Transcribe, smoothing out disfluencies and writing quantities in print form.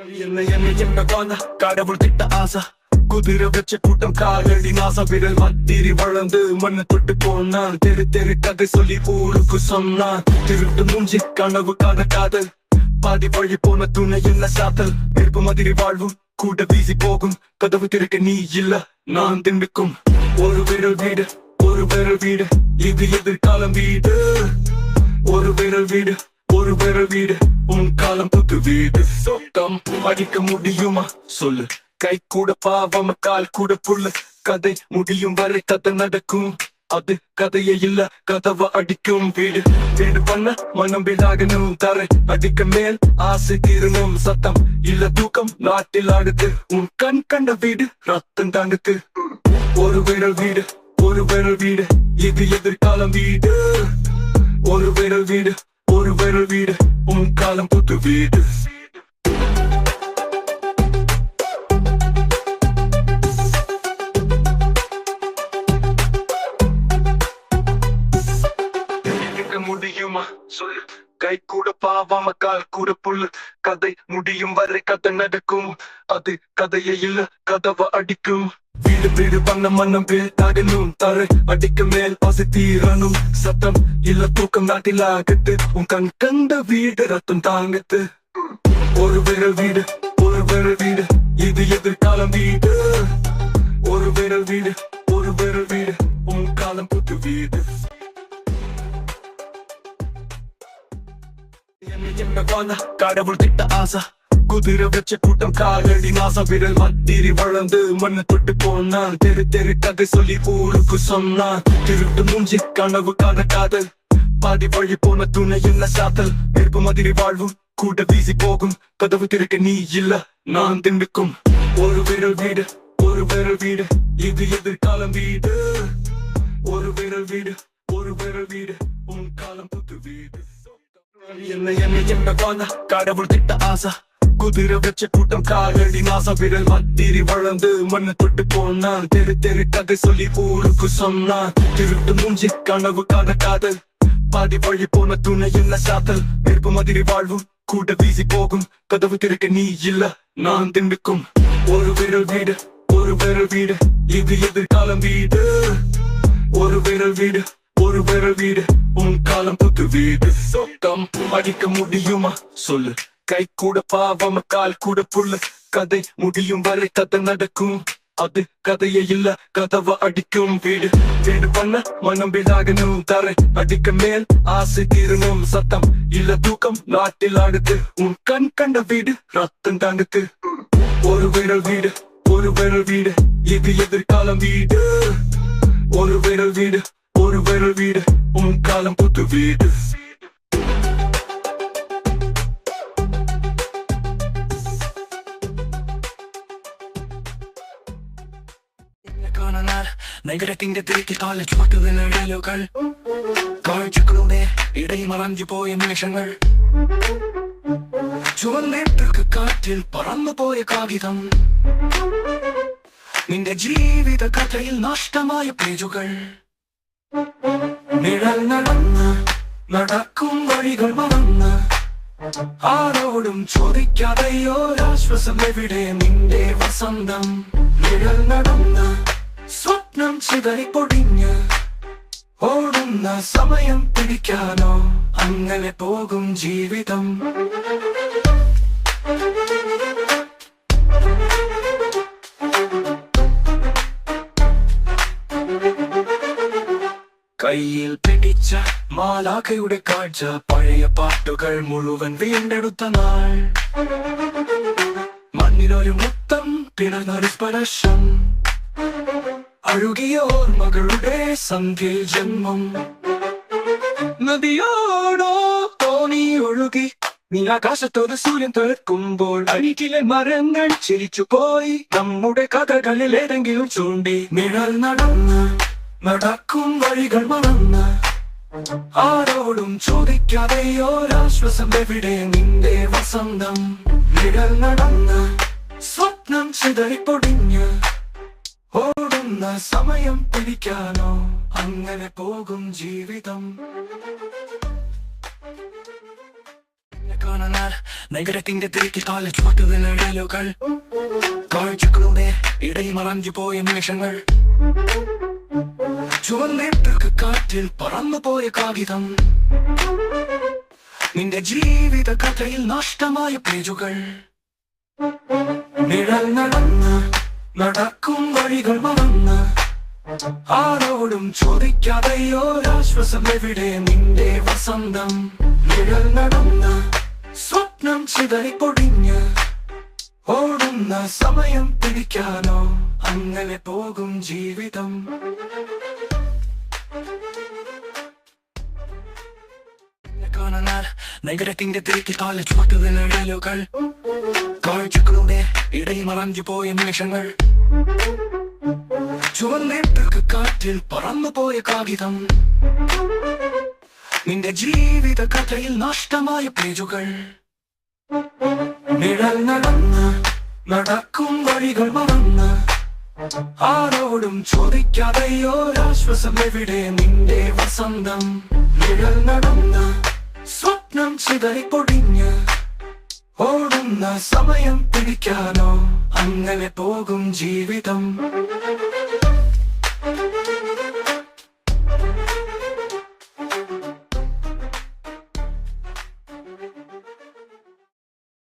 என்ன காண கடவுள் திட்ட ஆசை குதிரை வச்ச கூட்டம் காலடி நாசா விரல் மத்திரி வளர்ந்து மண்ணு தொட்டு போனான் தெரு தெரு கதை சொல்லி ஊருக்கு சொன்னான் திருட்டு மூஞ்சி கனவு காண காதல் பாதி வழி போன துணை என்ன சாத்தல் நெருப்பு மாதிரி வாழ்வும் கூட வீசி போகும் கதவு திறக்க நீ இல்ல நான் திண்டுக்கும் ஒரு விரல் வீடு ஒரு விரல் வீடு இது எதிர்காலம் வீடு ஒரு விரல் வீடு ஒரு விரல் வீடு உன் காலம் புது வீடு சொக்கம் அடிக்க முடியுமா சொல்லு கை கூட பாவம் கால் கூட புல்லு கதை முடியும் வரை கதை நடக்கும் அது கதையே இல்ல கதவை அடிக்கும் வீடு வீடு பண்ண மனம் வீடாகணும் தரை அடிக்க மேல் ஆசை தீரணும் சத்தம் இல்ல தூக்கம் நாட்டில் ஆடுது உன் கண் கண்ட வீடு ரத்தம் தாங்குது ஒரு விரல் வீடு ஒரு விரல் வீடு இது எதிர்காலம் வீடு ஒரு விரல் வீடு ஒரு விரல் வீடு உன் காலம் புது வீடு முடியுமா சொல்லு கை கூட பாவாம கால் கூட புல்லு கதை முடியும் வரை கதை நடக்கும் அது கதையே இல்ல கதவை அடிக்கும் வீடு வீடு பண்ண மன்னம் வீடாகணும் தரை அடிக்க மேல் பசி தீரணும் சத்தம் இல்ல தூக்கம் நாட்டில் ஆகுது உன் கண் கண்ட வீடு ரத்தம் தாங்குது ஒரு விரல் வீடு ஒரு விரல் வீடு இது எதிர்காலம் வீடு ஒரு விரல் வீடு ஒரு விரல் வீடு உன் காலம் புது வீடு என்ன காண கடவுள் திட்ட ஆசை குதிரை வச்ச கூட்டம் காலடி நாசா விரல் மத்திரி வளர்ந்து மண்ணு தொட்டு போனான் தெரு தெரு கதை சொல்லி ஊருக்கு சொன்னான் திருட்டு மூஞ்சி கனவு காண காதல் பாதி வழி போன துணை என்ன சாத்தல் நெருப்பு மாதிரி வாழ்வும் கூட வீசி போகும் கதவு திறக்க நீ இல்ல நான் திண்டுக்கும் ஒரு விரல் வீடு ஒரு விரல் வீடு இது எதிர்காலம் வீடு ஒரு விரல் வீடு ஒரு விரல் வீடு உன் காலம் புது வீடு என்ன காண கடவுள் திட்ட ஆசை குதிரை வச்ச கூட்டம் காலடி நாசா விரல் மத்திரி வளர்ந்து மண்ணு தொட்டு போனான் தெரு தெரு கதை சொல்லி ஊருக்கு சொன்னான் திருட்டு மூஞ்சி கனவு காண காதல் பாதி வழி போன துணை என்ன சாத்தல் நெருப்பு மாதிரி வாழ்வும் கூட வீசி போகும் கதவு திறக்க நீ இல்ல நான் திண்டுக்கும் ஒரு விரல் வீடு ஒரு விரல் வீடு இது எதிர்காலம் வீடு ஒரு விரல் வீடு ஒரு விரல் வீடு உன் காலம் புது வீடு சொக்கம் அடிக்க முடியுமா சொல்லு கை கூட பாவம் கால் கூட புல்லு கதை முடியும் வரை கதை நடக்கும் அது கதையே இல்ல கதவை அடிக்கும் வீடு வீடு பண்ண மனம் வீடாகணும் தரை அடிக்க மேல் ஆசை தீரணும் சத்தம் இல்ல தூக்கம் நாட்டில் ஆடுது உன் கண் கண்ட வீடு ரத்தம் தாங்குது ஒரு விரல் வீடு ஒரு விரல் வீடு இது எதிர்காலம் வீடு ஒரு விரல் வீடு ஒரு விரல் வீடு உன் காலம் புது வீடு നഗരത്തിന്റെ തിരക്കിൽ താളച്ചുപാട്ട് നിഴലുകൾ കാഴ്ചകളുടെ ഇടയിൽ മറഞ്ഞു പോയ നിമിഷങ്ങൾ ചുവന്നേറ്റർക്ക് കാറ്റിൽ പറന്നുപോയ കാകിതം നിന്റെ ജീവിത കഥയിൽ നഷ്ടമായ പേജുകൾ നിഴൽ നടന്ന് നടക്കും വഴികൾ മറന്ന് ആരോടും ചോദിക്കാതെയോരാശ്വാസം എവിടെ നിന്റെ വസന്തം നിഴൽ നടന്ന് സ്വപ്നം ചിതറിപ്പൊടിഞ്ഞ് ഓടുന്ന സമയം പിടിക്കാനോ അങ്ങനെ പോകും ജീവിതം കയ്യിൽ പിടിച്ച മാലാഖയുടെ കാഴ്ച പഴയ പാട്ടുകൾ മുഴുവൻ വീണ്ടെടുത്ത നാൾ മണ്ണിലൊരു മുത്തം പിണർന്നൊരു സ്പർശം അഴുകിയ ഓർമ്മകളുടെ സന്ധ്യയിൽ ജന്മം നദിയോടോ തോണി ഒഴുകി നീലാകാശത്തോട് സൂര്യൻ തെളിക്കുമ്പോൾ അരികിലെ മരങ്ങൾ ചിരിച്ചുപോയി നമ്മുടെ കഥകളിൽ ഏതെങ്കിലും ചൂണ്ടി നിഴൽ നടന്ന് നടക്കും വഴികൾ മറന്ന് ആരോടും ചോദിക്കാതെയോരാശ്വാസം എവിടെ നിന്റെ വസന്തം നിഴൽ നടന്ന് സ്വപ്നം ചിതറിപ്പൊടിഞ്ഞ് ഓടുന്ന സമയം പിടിക്കാനോ അങ്ങനെ പോകും ജീവിതം കാണാൻ നഗരത്തിന്റെ തിരക്കിൽ കാലച്ചുവട്ടുന്ന നിഴലുകൾ കാഴ്ചകളുടെ ഇടയിൽ മറഞ്ഞു പോയ നിമിഷങ്ങൾ ചുവന്നിട്ട് കാറ്റിൽ പറന്നുപോയ കാകിതം നിന്റെ ജീവിത കഥയിൽ നഷ്ടമായ പേജുകൾ നിഴൽ നടന്ന് നടക്കും വഴികൾ മറന്ന് ആരോടും ചോദിക്കാതെയോ ആശ്വാസം എവിടെ നിന്റെ വസന്തം നിഴൽ നടന്ന് സ്വപ്നം ചിതറി പൊടിഞ്ഞ് ഓടുന്ന സമയം പിടിക്കാനോ അങ്ങനെ പോകും ജീവിതം കാണാൻ നഗരത്തിന്റെ തിരക്കിൽ കാലച്ചുവട്ടുന്ന നിഴലുകൾ കാഴ്ചകളുടെ ഇടയിൽ മറഞ്ഞു പോയ നിമിഷങ്ങൾ ചുവന്നിട്ട് കാറ്റിൽ പറന്നുപോയ കാകിതം നിന്റെ ജീവിത കഥയിൽ നഷ്ടമായ പേജുകൾ നിഴൽ നടന്ന് നടക്കും വഴികൾ മറന്ന് ആരോടും ചോദിക്കാതെയോ ആശ്വാസം എവിടെ നിന്റെ വസന്തം നിഴൽ നടന്ന് സ്വപ്നം ചിതറി പൊടിഞ്ഞ് ഓടുന്ന സമയം പിടിക്കാനോ അങ്ങനെ പോകും ജീവിതം